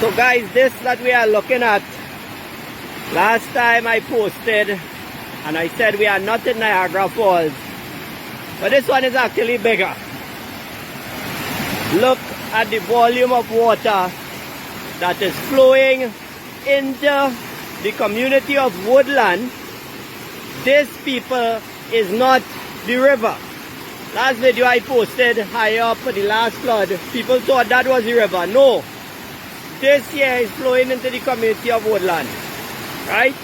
So guys, this that we are looking at, last time I posted and I said we are not in Niagara Falls, but this one is actually bigger. Look at the volume of water that is flowing into the community of Woodland. This, people, is not the river. Last video I posted higher up for the last flood, people thought that was the river. No, this here is flowing into the community of Woodland, right?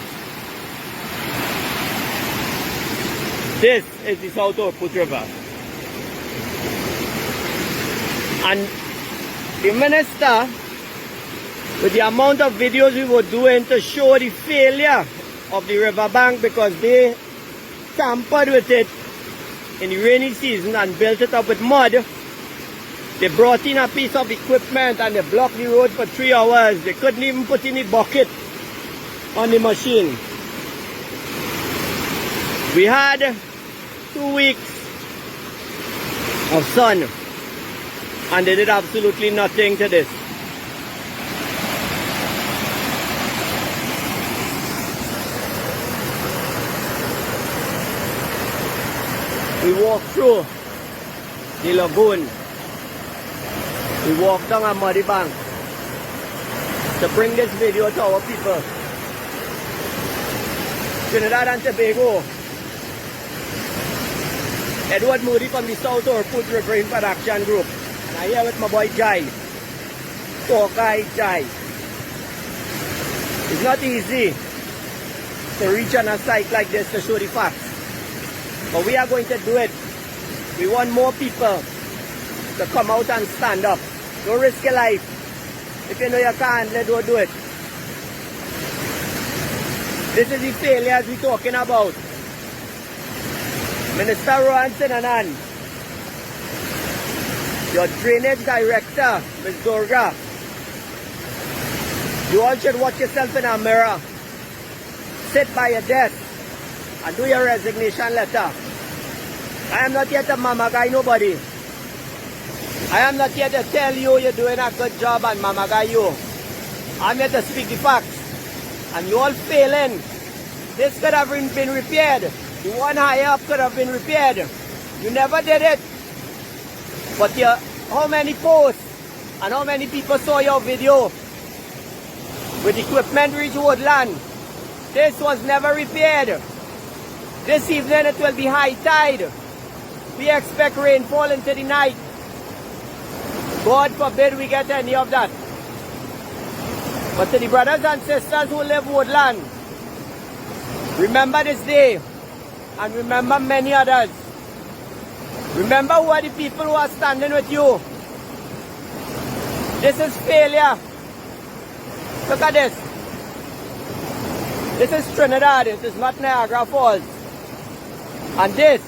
This is the South Output River. And the minister, with the amount of videos we were doing to show the failure of the riverbank because they tampered with it in the rainy season and built it up with mud. They brought in a piece of equipment and they blocked the road for 3 hours. They couldn't even put in the bucket on the machine. We had 2 weeks of sun and they did absolutely nothing to this. We walked through the lagoon. We walked down a muddy bank to bring this video to our people. Trinidad and Tobago. Edward Moody from the South Output Riverine Production Group. And I'm here with my boy Jai. Talkai Jai. It's not easy to reach on a site like this to show the facts. But we are going to do it. We want more people to come out and stand up. Don't risk your life. If you know you can't, don't do it. This is the failures we're talking about. Minister Rohan Sinanan, your drainage director, Ms. Durga, you all should watch yourself in a mirror. Sit by your desk and do your resignation letter. I am not here to mama guy nobody. I am not here to tell you you're doing a good job and mama guy you. I'm here to speak the facts. And you all failing. This could have been repaired. The one higher up could have been repaired. You never did it. But how many posts and how many people saw your video with equipment reach Woodland? This was never repaired. This evening it will be high tide. We expect rainfall into the night. God forbid we get any of that. But to the brothers and sisters who live Woodland, remember this day and remember many others. Remember who are the people who are standing with you. This is failure. Look at this. This is Trinidad. It is not Niagara Falls. And this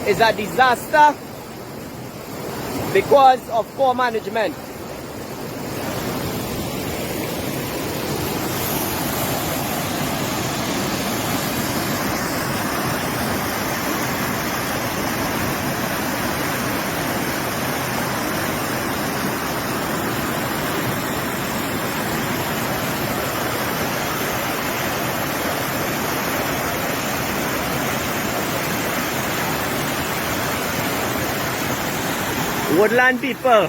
is a disaster because of poor management. Woodland people,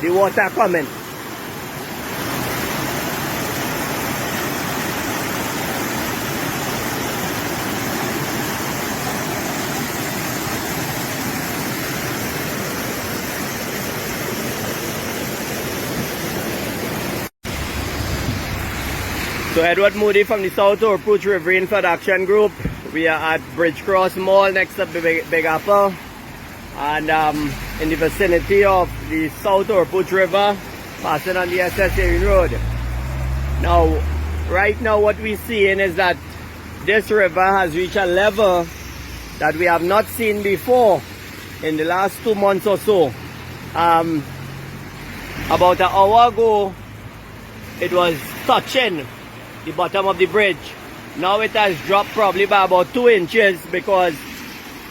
the water coming. So Edward Moody from the South Output Riverine Production Group. We are at Bridge Cross Mall next to Big Apple. And in the vicinity of the South Output River, passing on the SSA Road. Now, right now what we're seeing is that this river has reached a level that we have not seen before in the last 2 months or so. About an hour ago, it was touching the bottom of the bridge. Now it has dropped probably by about 2 inches because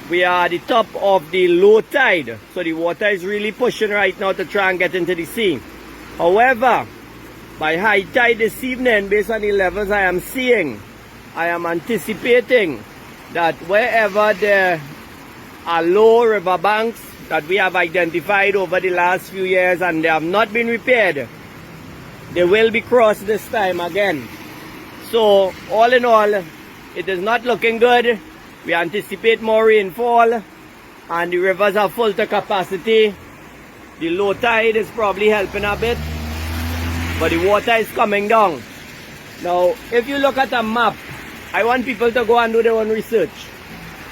we are at the top of the low tide. So the water is really pushing right now to try and get into the sea. However, by high tide this evening, based on the levels I am seeing, I am anticipating that wherever there are low riverbanks that we have identified over the last few years and they have not been repaired, they will be crossed this time again. So all in all, it is not looking good. We anticipate more rainfall and the rivers are full to capacity. The low tide is probably helping a bit, but the water is coming down. Now, if you look at a map, I want people to go and do their own research.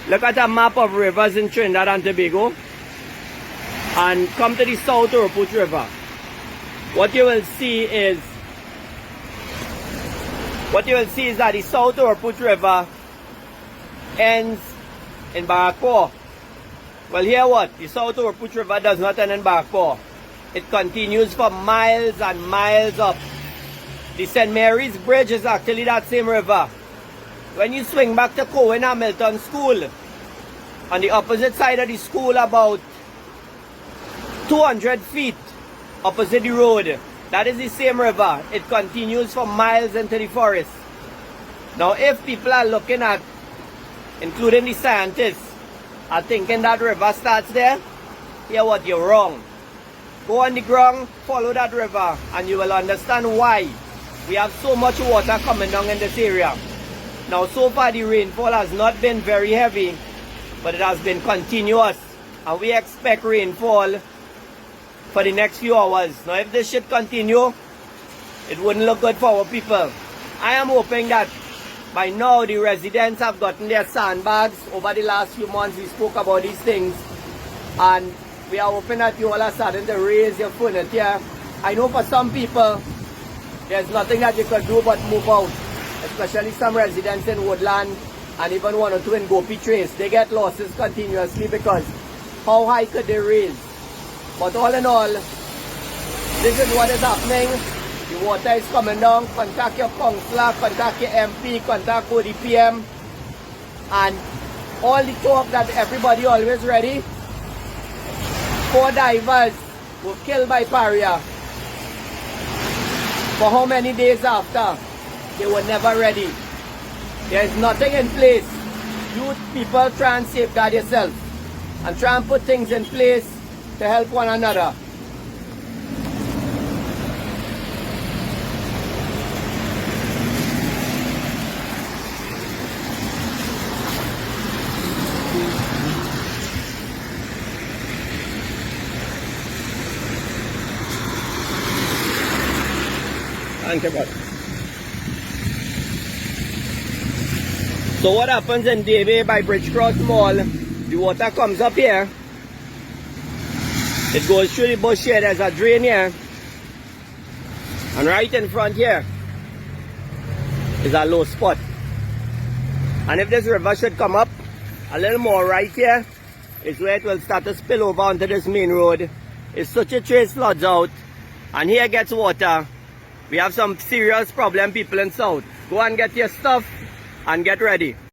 Look at a map of rivers in Trinidad and Tobago and come to the South Trinidad River. What you will see is that the South Trinidad River ends in Barracoa. Well, hear what? The South Trinidad River does not end in Barracoa. It continues for miles and miles up. The St. Mary's Bridge is actually that same river. When you swing back to Cohen Hamilton School, on the opposite side of the school, about 200 feet opposite the road, that is the same river. It continues for miles into the forest. Now, if people are looking at, including the scientists, are thinking that river starts there, hear what? You're wrong. Go on the ground, follow that river, and you will understand why we have so much water coming down in this area. Now, so far the rainfall has not been very heavy, but it has been continuous, and we expect rainfall for the next few hours. Now, if this should continue, it wouldn't look good for our people. I am hoping that by now the residents have gotten their sandbags. Over the last few months we spoke about these things, and we are hoping that you all are starting to raise your furniture. I know for some people there's nothing that you could do but move out, especially some residents in Woodland and even one or two in Gopi Trace. They get losses continuously because how high could they raise? But all in all, this is what is happening. The water is coming down. Contact your councillor, contact your MP, contact ODPM, and all the talk that everybody always ready. 4 divers were killed by Paria. For how many days after? They were never ready. There is nothing in place. You people try and safeguard yourself and try and put things in place to help one another. Thank you, boss. So what happens in Davie by Bridgecross Mall, the water comes up here, it goes through the bush here, there's a drain here, and right in front here is a low spot. And if this river should come up a little more, right here is where it will start to spill over onto this main road. It's such a trace floods out, and here gets water. We have some serious problem, people in South. Go and get your stuff and get ready.